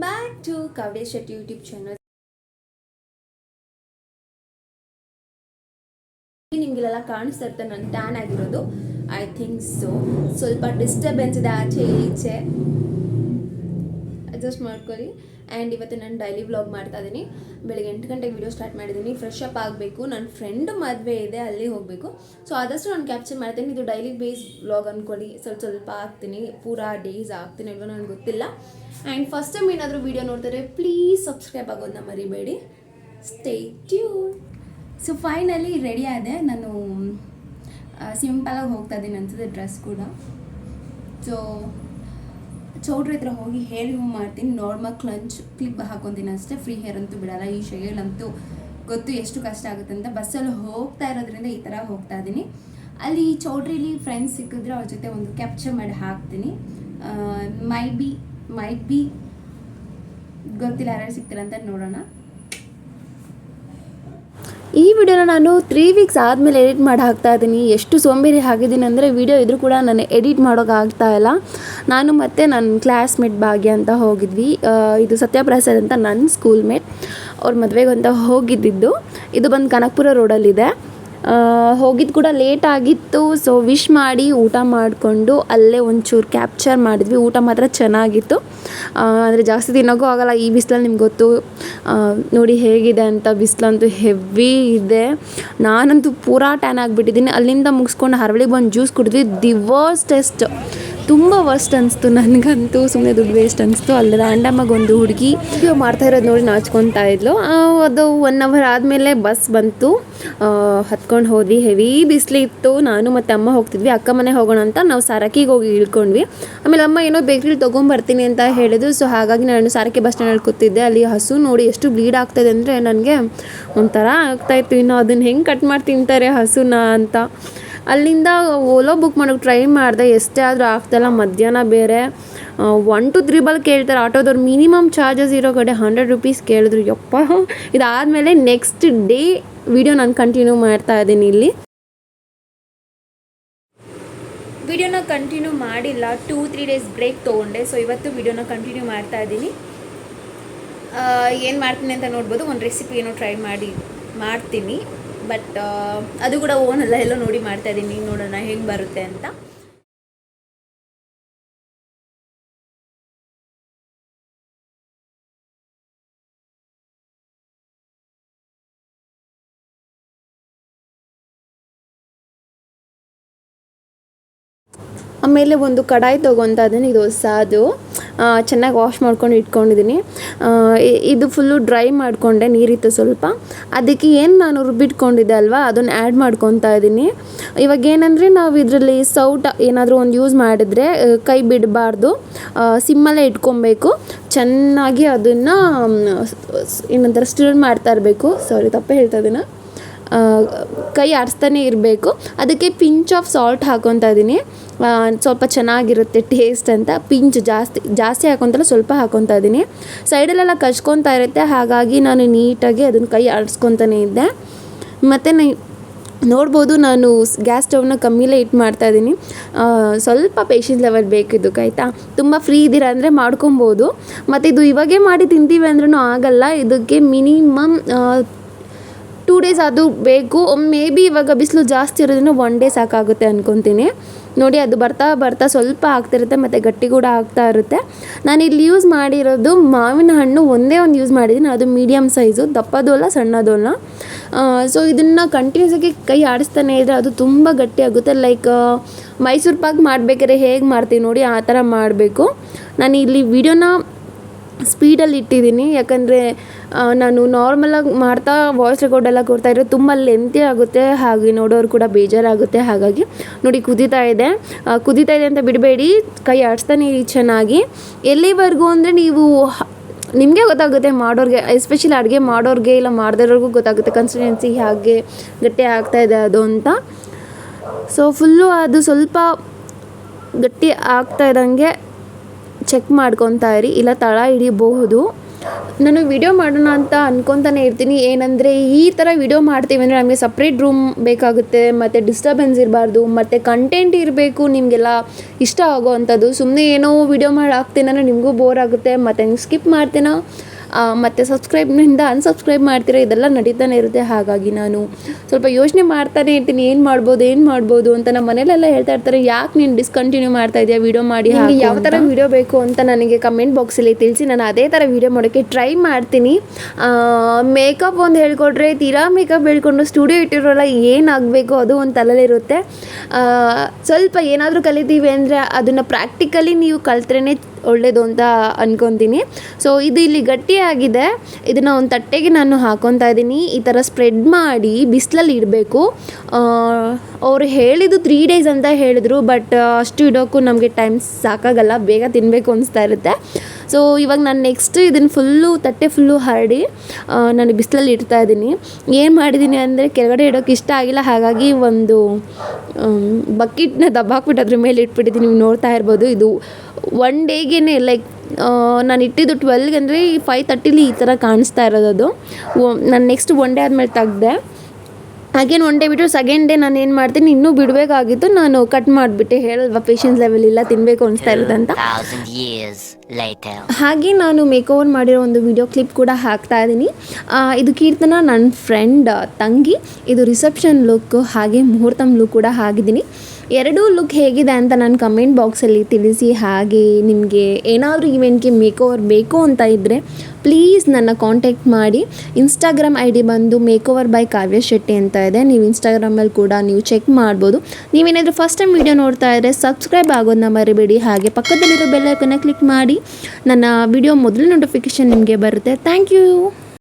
Back to Kavya Shetty YouTube channel. ನಿಮಗೆಲ್ಲ ಕಾಣಿಸ್ತಾ ಇರ್ತಾರೆ ನಾನು ಟ್ಯಾನ್ ಆಗಿರೋದು. ಐ ಥಿಂಕ್ ಸ್ವಲ್ಪ ಡಿಸ್ಟರ್ಬೆನ್ಸ್ ಇದೆ ಆಚೆ ಈಚೆ, ಅಡ್ಜಸ್ಟ್ ಮಾಡ್ಕೊಳ್ಳಿ. ಆ್ಯಂಡ್ ಇವತ್ತು ನಾನು ಡೈಲಿ ವ್ಲಾಗ್ ಮಾಡ್ತಾ ಇದ್ದೀನಿ. ಬೆಳಗ್ಗೆ 8 ಗಂಟೆಗೆ ವಿಡಿಯೋ ಸ್ಟಾರ್ಟ್ ಮಾಡಿದ್ದೀನಿ. ಫ್ರೆಶ್ ಅಪ್ ಆಗಬೇಕು, ನನ್ನ ಫ್ರೆಂಡ್ ಮದುವೆ ಇದೆ, ಅಲ್ಲಿ ಹೋಗಬೇಕು. ಸೊ ಆದಷ್ಟು ನಾನು ಕ್ಯಾಪ್ಚರ್ ಮಾಡ್ತೀನಿ. ಇದು ಡೈಲಿ ಬೇಸ್ ವ್ಲಾಗ್ ಅಂದ್ಕೊಳ್ಳಿ. ಸ್ವಲ್ಪ ಹಾಕ್ತೀನಿ, ಪೂರಾ ಡೇಸ್ ಆಗ್ತೀನಿ ಅಲ್ವ ನನಗೆ ಗೊತ್ತಿಲ್ಲ. ಆ್ಯಂಡ್ ಫಸ್ಟ್ ಟೈಮ್ ಏನಾದರೂ ವೀಡಿಯೋ ನೋಡ್ತಾರೆ ಪ್ಲೀಸ್ ಸಬ್ಸ್ಕ್ರೈಬ್ ಆಗೋದನ್ನ ಮರಿಬೇಡಿ. Stay tune. So finally ready ಆದೆ. ನಾನು ಸಿಂಪಲಾಗಿ ಹೋಗ್ತಾ ಇದ್ದೀನಿ ಅನ್ಸುತ್ತೆ, ಡ್ರೆಸ್ ಕೂಡ. ಸೊ ಚೌಟ್ರಿ ಹತ್ರ ಹೋಗಿ ಹೇರ್ ರಿಮೂವ್ ಮಾಡ್ತೀನಿ. ನಾರ್ಮಲ್ ಕ್ಲಿಪ್ ಹಾಕೊತೀನಿ ಅಷ್ಟೇ. ಫ್ರೀ ಹೇರ್ ಅಂತೂ ಬಿಡಲ್ಲ. ಈ ಶೇಲಂತೂ ಗೊತ್ತು ಎಷ್ಟು ಕಷ್ಟ ಆಗುತ್ತೆ ಅಂತ. ಬಸ್ಸಲ್ಲಿ ಹೋಗ್ತಾ ಇರೋದ್ರಿಂದ ಈ ಥರ ಹೋಗ್ತಾ ಇದ್ದೀನಿ. ಅಲ್ಲಿ ಚೌಟ್ರಿಲಿ ಫ್ರೆಂಡ್ಸ್ ಸಿಕ್ಕಿದ್ರೆ ಅವ್ರ ಜೊತೆ ಒಂದು ಕ್ಯಾಪ್ಚರ್ ಮಾಡಿ ಹಾಕ್ತೀನಿ. ಮೈಟ್ ಬಿ ಗೊತ್ತಿಲ್ಲ ಯಾರು ಸಿಗ್ತಾರಂತ, ನೋಡೋಣ. ಈ ವಿಡಿಯೋನ ನಾನು 3 ವೀಕ್ಸ್ ಆದಮೇಲೆ ಎಡಿಟ್ ಮಾಡಿ ಹಾಕ್ತಾ ಇದ್ದೀನಿ. ಎಷ್ಟು ಸೋಂಬೇರಿ ಆಗಿದ್ದೀನಿ ಅಂದರೆ ವಿಡಿಯೋ ಇದ್ರೂ ಕೂಡ ನಾನು ಎಡಿಟ್ ಮಾಡೋಕ್ಕಾಗ್ತಾ ಇಲ್ಲ. ನಾನು ಮತ್ತು ನನ್ನ ಕ್ಲಾಸ್ಮೇಟ್ ಭಾಗ್ಯ ಅಂತ ಹೋಗಿದ್ವಿ. ಇದು ಸತ್ಯಪ್ರಸಾದ್ ಅಂತ ನನ್ನ ಸ್ಕೂಲ್ಮೇಟ್. ಅವ್ರ ಮದುವೆಗೆ ಅಂತ ಹೋಗಿದ್ದಿದ್ದು. ಇದು ಬಂದು ಕನಕಪುರ ರೋಡಲ್ಲಿದೆ. ಹೋಗಿದ್ದು ಕೂಡ ಲೇಟ್ ಆಗಿತ್ತು. ಸೊ ವಿಶ್ ಮಾಡಿ ಊಟ ಮಾಡಿಕೊಂಡು ಅಲ್ಲೇ ಒಂಚೂರು ಕ್ಯಾಪ್ಚರ್ ಮಾಡಿದ್ವಿ. ಊಟ ಮಾತ್ರ ಚೆನ್ನಾಗಿತ್ತು. ಅಂದರೆ ಜಾಸ್ತಿ ತಿನ್ನೋಕ್ಕೂ ಆಗೋಲ್ಲ ಈ ಬಿಸಿಲಲ್ಲಿ. ನಿಮ್ಗೆ ಗೊತ್ತು ನೋಡಿ ಹೇಗಿದೆ ಅಂತ. ಬಿಸಿಲಂತೂ ಹೆವಿ ಇದೆ. ನಾನಂತೂ ಪೂರಾ ಟ್ಯಾನ್ ಆಗಿಬಿಟ್ಟಿದ್ದೀನಿ. ಅಲ್ಲಿಂದ ಮುಗಿಸ್ಕೊಂಡು ಹರಳಿಗೆ ಬಂದು ಜ್ಯೂಸ್ ಕುಡಿದ್ವಿ. ದಿ ವರ್ಸ್ಟ್ ತುಂಬ ವರ್ಸ್ಟ್ ಅನಿಸ್ತು ನನಗಂತೂ. ಸುಮ್ಮನೆ ದುಡ್ಡು ವೇಸ್ಟ್ ಅನಿಸ್ತು. ಅಲ್ಲಿ ರ್ಯಾಂಡಮಾಗಿ ಒಂದು ಹುಡುಗಿ ವಿಡಿಯೋ ಮಾಡ್ತಾ ಇರೋದು ನೋಡಿ ನಾಚ್ಕೊತಾ ಇದ್ಲು. ಅದು 1 ಅವರ್ ಆದಮೇಲೆ ಬಸ್ ಬಂತು. ಹತ್ಕೊಂಡು ಹೋದ್ವಿ. ಹೆವಿ ಬಿಸಿಲಿತ್ತು. ನಾನು ಮತ್ತು ಅಮ್ಮ ಹೋಗ್ತಿದ್ವಿ. ಅಕ್ಕ ಮನೆ ಹೋಗೋಣ ಅಂತ ನಾವು ಸಾರಕಿಗೆ ಹೋಗಿ ಇಳ್ಕೊಂಡ್ವಿ. ಆಮೇಲೆ ಅಮ್ಮ ಏನೋ ಬೇಕ್ರಿಲಿ ತೊಗೊಂಬರ್ತೀನಿ ಅಂತ ಹೇಳಿದ್ರು. ಸೊ ಹಾಗಾಗಿ ನಾನು ಸಾರಕ್ಕೆ ಬಸ್ ಸ್ಟ್ಯಾಂಡಲ್ಲಿ ಕೂತಿದ್ದೆ. ಅಲ್ಲಿ ಹಸು ನೋಡಿ ಎಷ್ಟು ಬ್ಲೀಡ್ ಆಗ್ತಾಯಿದೆ ಅಂದರೆ ನನಗೆ ಒಂಥರ ಆಗ್ತಾಯಿತ್ತು. ಇನ್ನು ಅದನ್ನು ಹೆಂಗೆ ಕಟ್ ಮಾಡಿ ತಿಂತಾರೆ ಹಸುನ ಅಂತ. ಅಲ್ಲಿಂದ ಓಲೋ ಬುಕ್ ಮಾಡೋಕ್ಕೆ ಟ್ರೈ ಮಾಡಿದೆ. ಎಷ್ಟೇ ಆದರೂ ಆಗ್ತಾಯಿಲ್ಲ. ಮಧ್ಯಾಹ್ನ ಬೇರೆ 1 to 3 ಕೇಳ್ತಾರೆ ಆಟೋದವ್ರು. ಮಿನಿಮಮ್ ಚಾರ್ಜಸ್ ಇರೋ ಕಡೆ 100 ರೂಪೀಸ್ ಕೇಳಿದ್ರು. ಯಪ್ಪ. ಇದಾದಮೇಲೆ ನೆಕ್ಸ್ಟ್ ಡೇ ವಿಡಿಯೋ ನಾನು ಕಂಟಿನ್ಯೂ ಮಾಡ್ತಾ ಇದ್ದೀನಿ. ಇಲ್ಲಿ ವಿಡಿಯೋನ ಕಂಟಿನ್ಯೂ ಮಾಡಿಲ್ಲ. 2-3 ಡೇಸ್ ಬ್ರೇಕ್ ತೊಗೊಂಡೆ. ಸೊ ಇವತ್ತು ವಿಡಿಯೋನ ಕಂಟಿನ್ಯೂ ಮಾಡ್ತಾ ಇದ್ದೀನಿ. ಏನು ಮಾಡ್ತೀನಿ ಅಂತ ನೋಡ್ಬೋದು. ಒಂದು ರೆಸಿಪಿ ಏನೋ ಟ್ರೈ ಮಾಡ್ತೀನಿ. ಬಟ್ ಅದು ಕೂಡ ಓನಲ್ಲ, ಎಲ್ಲೋ ನೋಡಿ ಮಾಡ್ತಾ ಇದ್ದೀನಿ. ನೋಡೋಣ ಹೆಂಗೆ ಬರುತ್ತೆ ಅಂತ. ಆಮೇಲೆ ಒಂದು ಕಡಾಯಿ ತೊಗೊತಾ ಇದ್ದೀನಿ. ಇದು ಹೊಸದು, ಚೆನ್ನಾಗಿ ವಾಶ್ ಮಾಡ್ಕೊಂಡು ಇಟ್ಕೊಂಡಿದ್ದೀನಿ. ಇದು ಫುಲ್ಲು ಡ್ರೈ ಮಾಡಿಕೊಂಡೆ, ನೀರಿತ್ತು ಸ್ವಲ್ಪ. ಅದಕ್ಕೆ ಏನು ನಾನು ರುಬ್ಬಿಟ್ಕೊಂಡಿದ್ದೆ ಅಲ್ವಾ, ಅದನ್ನು ಆ್ಯಡ್ ಮಾಡ್ಕೊತಾ ಇದ್ದೀನಿ. ಇವಾಗ ಏನಂದರೆ ನಾವು ಇದರಲ್ಲಿ ಸೌಟ್ ಏನಾದರೂ ಒಂದು ಯೂಸ್ ಮಾಡಿದ್ರೆ ಕೈ ಬಿಡಬಾರ್ದು, ಸಿಮ್ಮಲ್ಲೇ ಇಟ್ಕೊಬೇಕು. ಚೆನ್ನಾಗಿ ಅದನ್ನು ಏನಂತಾರೆ ಸ್ಟಿರ್ ಮಾಡ್ತಾ ಇರಬೇಕು. ಸಾರಿ ತಪ್ಪೇ ಹೇಳ್ತಾ ಇದ್ದೀನಿ. ಕೈ ಆಡಿಸ್ತಾನೆ ಇರಬೇಕು. ಅದಕ್ಕೆ ಪಿಂಚ್ ಆಫ್ ಸಾಲ್ಟ್ ಹಾಕೊತಾ ಇದ್ದೀನಿ. ಸ್ವಲ್ಪ ಚೆನ್ನಾಗಿರುತ್ತೆ ಟೇಸ್ಟ್ ಅಂತ. ಪಿಂಚ್ ಜಾಸ್ತಿ ಹಾಕೊತಲ್ಲ, ಸ್ವಲ್ಪ ಹಾಕೊತಾ ಇದ್ದೀನಿ. ಸೈಡಲ್ಲೆಲ್ಲ ಕಚ್ಕೊತಾ ಇರುತ್ತೆ. ಹಾಗಾಗಿ ನಾನು ನೀಟಾಗಿ ಅದನ್ನು ಕೈ ಆಡಿಸ್ಕೊತಾನೆ ಇದ್ದೆ. ಮತ್ತು ನೋಡ್ಬೋದು ನಾನು ಗ್ಯಾಸ್ ಸ್ಟವ್ನ ಕಮ್ಮಿಲೇ ಇಟ್ಟು ಮಾಡ್ತಾಯಿದ್ದೀನಿ. ಸ್ವಲ್ಪ ಪೇಷನ್ಸ್ ಲೆವೆಲ್ ಬೇಕಿದ್ದಕ್ಕೆ, ಆಯಿತಾ. ತುಂಬ ಫ್ರೀ ಇದ್ದೀರಾ ಅಂದರೆ ಮಾಡ್ಕೊಬೋದು. ಮತ್ತು ಇದು ಇವಾಗೇ ಮಾಡಿ ತಿಂತೀವಿ ಅಂದ್ರೂ ಆಗಲ್ಲ. ಇದಕ್ಕೆ ಮಿನಿಮಮ್ 2 ಡೇಸ್ ಅದು ಬೇಕು. ಮೇ ಬಿ ಇವಾಗ ಬಿಸಿಲು ಜಾಸ್ತಿ ಇರೋದ್ರಿಂದ 1 ಡೇ ಸಾಕಾಗುತ್ತೆ ಅಂದ್ಕೊತೀನಿ. ನೋಡಿ ಅದು ಬರ್ತಾ ಸ್ವಲ್ಪ ಆಗ್ತಿರುತ್ತೆ ಮತ್ತು ಗಟ್ಟಿ ಕೂಡ ಆಗ್ತಾ ಇರುತ್ತೆ. ನಾನು ಇಲ್ಲಿ ಯೂಸ್ ಮಾಡಿರೋದು ಮಾವಿನ ಹಣ್ಣು ಒಂದೇ ಒಂದು ಯೂಸ್ ಮಾಡಿದ್ದೀನಿ. ಅದು ಮೀಡಿಯಮ್ ಸೈಜು, ದಪ್ಪದು ಅಲ್ಲ ಸಣ್ಣದು ಅಲ್ಲ. ಸೊ ಇದನ್ನು ಕಂಟಿನ್ಯೂಸ್ ಆಗಿ ಕೈ ಆಡಿಸ್ತಾನೆ ಇದ್ದರೆ ಅದು ತುಂಬ ಗಟ್ಟಿ ಆಗುತ್ತೆ. ಲೈಕ್ ಮೈಸೂರು ಪಾಕ್ ಮಾಡಬೇಕಾದ್ರೆ ಹೇಗೆ ಮಾಡ್ತೀವಿ ನೋಡಿ ಆ ಥರ ಮಾಡಬೇಕು. ನಾನು ಇಲ್ಲಿ ವಿಡಿಯೋನ ಸ್ಪೀಡಲ್ಲಿ ಇಟ್ಟಿದ್ದೀನಿ. ಯಾಕಂದರೆ ನಾನು ನಾರ್ಮಲಾಗಿ ಮಾಡ್ತಾ ವಾಯ್ಸ್ ರೆಕಾರ್ಡ್ ಎಲ್ಲ ಕೊಡ್ತಾ ಇದ್ರೆ ತುಂಬ ಲೆಂತಿ ಆಗುತ್ತೆ. ಹಾಗೆ ನೋಡೋರು ಕೂಡ ಬೇಜಾರಾಗುತ್ತೆ. ಹಾಗಾಗಿ ನೋಡಿ ಕುದೀತಾ ಇದೆ ಅಂತ ಬಿಡಬೇಡಿ, ಕೈ ಆಡಿಸ್ತಾನೆ ಇರಿ ಚೆನ್ನಾಗಿ. ಎಲ್ಲಿವರೆಗೂ ಅಂದರೆ ನಿಮಗೆ ಗೊತ್ತಾಗುತ್ತೆ ಮಾಡೋರಿಗೆ, ಎಸ್ಪೆಷಲಿ ಅಡುಗೆ ಮಾಡೋರಿಗೆ ಇಲ್ಲ ಮಾಡ್ದಿರೋರ್ಗೂ ಗೊತ್ತಾಗುತ್ತೆ ಕನ್ಸಿಸ್ಟೆನ್ಸಿ ಹಾಗೆ ಗಟ್ಟಿ ಆಗ್ತಾಯಿದೆ ಅದು ಅಂತ. ಸೊ ಫುಲ್ಲು ಅದು ಸ್ವಲ್ಪ ಗಟ್ಟಿ ಆಗ್ತಾ ಇದ್ದಂಗೆ ಚೆಕ್ ಮಾಡ್ಕೊತಾ ಇರಿ, ಇಲ್ಲ ತಳ ಹಿಡಿಬಹುದು. ನಾನು ವಿಡಿಯೋ ಮಾಡೋಣ ಅಂತ ಅಂದ್ಕೊತಾನೆ ಇರ್ತೀನಿ. ಏನಂದರೆ ಈ ಥರ ವಿಡಿಯೋ ಮಾಡ್ತೀವಿ ಅಂದರೆ ನಮಗೆ ಸಪ್ರೇಟ್ ರೂಮ್ ಬೇಕಾಗುತ್ತೆ, ಮತ್ತು ಡಿಸ್ಟರ್ಬೆನ್ಸ್ ಇರಬಾರ್ದು, ಮತ್ತು ಕಂಟೆಂಟ್ ಇರಬೇಕು ನಿಮಗೆಲ್ಲ ಇಷ್ಟ ಆಗೋ ಅಂಥದ್ದು. ಸುಮ್ಮನೆ ಏನೋ ವಿಡಿಯೋ ಮಾಡಿ ಹಾಕ್ತೀನಂದ್ರೆ ನಿಮಗೂ ಬೋರ್ ಆಗುತ್ತೆ, ಮತ್ತು ನೀವು ಸ್ಕಿಪ್ ಮಾಡ್ತೀನೋ ಮತ್ತು ಸಬ್ಸ್ಕ್ರೈಬ್ನಿಂದ ಅನ್ಸಬ್ಸ್ಕ್ರೈಬ್ ಮಾಡ್ತೀರಾ, ಇದೆಲ್ಲ ನಡೀತಾನೆ ಇರುತ್ತೆ. ಹಾಗಾಗಿ ನಾನು ಸ್ವಲ್ಪ ಯೋಚನೆ ಮಾಡ್ತಾನೆ ಇರ್ತೀನಿ, ಏನು ಮಾಡ್ಬೋದು ಅಂತ. ನಮ್ಮ ಮನೇಲೆಲ್ಲ ಹೇಳ್ತಾ ಇರ್ತಾರೆ, ಯಾಕೆ ನೀನು ಡಿಸ್ಕಂಟಿನ್ಯೂ ಮಾಡ್ತಾ ಇದೆಯಾ ವಿಡಿಯೋ ಮಾಡಿ, ಯಾವ ಥರ ವಿಡಿಯೋ ಬೇಕು ಅಂತ ನನಗೆ ಕಮೆಂಟ್ ಬಾಕ್ಸಲ್ಲಿ ತಿಳಿಸಿ. ನಾನು ಅದೇ ಥರ ವಿಡಿಯೋ ಮಾಡೋಕ್ಕೆ ಟ್ರೈ ಮಾಡ್ತೀನಿ. ಮೇಕಪ್ ಒಂದು ಹೇಳ್ಕೊಟ್ರೆ ತೀರಾ ಮೇಕಪ್ ಹೇಳ್ಕೊಂಡು ಸ್ಟುಡಿಯೋ ಇಟ್ಟಿರೋಲ್ಲ, ಏನಾಗಬೇಕು ಅದು ಒಂದು ತಲೆಯಲ್ಲಿರುತ್ತೆ. ಸ್ವಲ್ಪ ಏನಾದರೂ ಕಲಿತೀವಿ ಅಂದರೆ ಅದನ್ನು ಪ್ರಾಕ್ಟಿಕಲಿ ನೀವು ಕಲ್ತ್ರೇ ಒಳ್ಳೆಯದು ಅಂತ ಅಂದ್ಕೊತೀನಿ. ಸೊ ಇದು ಇಲ್ಲಿ ಗಟ್ಟಿಯಾಗಿದೆ, ಇದನ್ನು ಒಂದು ತಟ್ಟೆಗೆ ನಾನು ಹಾಕ್ಕೊತಾ ಇದ್ದೀನಿ. ಈ ಥರ ಸ್ಪ್ರೆಡ್ ಮಾಡಿ ಬಿಸಿಲಲ್ಲಿ ಇಡಬೇಕು. ಅವರು ಹೇಳಿದ್ದು 3 days ಅಂತ ಹೇಳಿದರು, ಬಟ್ ಅಷ್ಟು ಇಡೋಕ್ಕೂ ನಮಗೆ ಟೈಮ್ ಸಾಕಾಗಲ್ಲ, ಬೇಗ ತಿನ್ನಬೇಕು ಅನಿಸ್ತಾ ಇರುತ್ತೆ. ಸೊ ಇವಾಗ ನಾನು ನೆಕ್ಸ್ಟ್ ಇದನ್ನು ತಟ್ಟೆ ಫುಲ್ಲು ಹರಡಿ ನಾನು ಬಿಸಿಲಲ್ಲಿ ಇಡ್ತಾ ಇದ್ದೀನಿ. ಏನು ಮಾಡಿದ್ದೀನಿ ಅಂದರೆ ಕೆಳಗಡೆ ಇಡೋಕ್ಕೆ ಇಷ್ಟ ಆಗಿಲ್ಲ, ಹಾಗಾಗಿ ಒಂದು ಬಕೆಟ್ನ ದಬ್ಬಾಕ್ಬಿಟ್ಟು ಅದ್ರ ಮೇಲೆ ಇಟ್ಬಿಟ್ಟಿದ್ದೀನಿ. ನೀವು ನೋಡ್ತಾ ಇರ್ಬೋದು, ಇದು 1 ಡೇಗೆ ಲೈಕ್ ನಾನು ಇಟ್ಟಿದ್ದು 12 ಅಂದರೆ 5:30 ಈ ಥರ ಕಾಣಿಸ್ತಾ ಇರೋದು. ಅದು ನಾನು ನೆಕ್ಸ್ಟ್ 1 ಡೇ ಆದಮೇಲೆ ತೆಗ್ದೆ. ಅಗೇನ್ 1 ಡೇ ಬಿಟ್ಟು ಸೆಕೆಂಡ್ ಡೇ ನಾನು ಏನು ಮಾಡ್ತೀನಿ, ಇನ್ನೂ ಬಿಡಬೇಕಾಗಿತ್ತು, ನಾನು ಕಟ್ ಮಾಡಿಬಿಟ್ಟೆ. ಹೇಳಲ್ವಾ ಪೇಷನ್ಸ್ ಲೆವೆಲ್ ಇಲ್ಲ, ತಿನ್ನಬೇಕು ಅನಿಸ್ತಾ ಇರುತ್ತೆ ಅಂತ. ಹಾಗೆ ನಾನು ಮೇಕ್ ಓವರ್ ಮಾಡಿರೋ ಒಂದು ವಿಡಿಯೋ ಕ್ಲಿಪ್ ಕೂಡ ಹಾಕ್ತಾ ಇದ್ದೀನಿ. ಇದು ಕೀರ್ತನ ನನ್ನ ಫ್ರೆಂಡ್ ತಂಗಿ. ಇದು ರಿಸೆಪ್ಷನ್ ಲುಕ್ ಹಾಗೆ ಮುಹೂರ್ತಂ ಲುಕ್ ಕೂಡ ಹಾಕಿದ್ದೀನಿ. ಎರಡೂ ಲುಕ್ ಹೇಗಿದೆ ಅಂತ ನಾನು ಕಮೆಂಟ್ ಬಾಕ್ಸಲ್ಲಿ ತಿಳಿಸಿ. ಹಾಗೆ ನಿಮಗೆ ಏನಾದರೂ ಇವೆಂಟ್ಗೆ ಮೇಕ್ ಓವರ್ ಬೇಕು ಅಂತ ಇದ್ದರೆ ಪ್ಲೀಸ್ ನನ್ನ ಕಾಂಟ್ಯಾಕ್ಟ್ ಮಾಡಿ. ಇನ್ಸ್ಟಾಗ್ರಾಮ್ ID ಬಂದು ಮೇಕ್ ಓವರ್ ಬೈ ಕಾವ್ಯ ಶೆಟ್ಟಿ ಅಂತ ಇದೆ. ನೀವು ಇನ್ಸ್ಟಾಗ್ರಾಮಲ್ಲಿ ಕೂಡ ನೀವು ಚೆಕ್ ಮಾಡ್ಬೋದು. ನೀವೇನಾದರೂ ಫಸ್ಟ್ ಟೈಮ್ ವಿಡಿಯೋ ನೋಡ್ತಾ ಇದ್ದರೆ ಸಬ್ಸ್ಕ್ರೈಬ್ ಆಗೋದನ್ನ ಮರಿಬೇಡಿ. ಹಾಗೆ ಪಕ್ಕದಲ್ಲಿರೋ ಬೆಲ್ ಐಕನ್ನ ಕ್ಲಿಕ್ ಮಾಡಿ, ನನ್ನ ವಿಡಿಯೋ ಮೊದಲು ನೋಟಿಫಿಕೇಷನ್ ನಿಮಗೆ ಬರುತ್ತೆ. Thank you.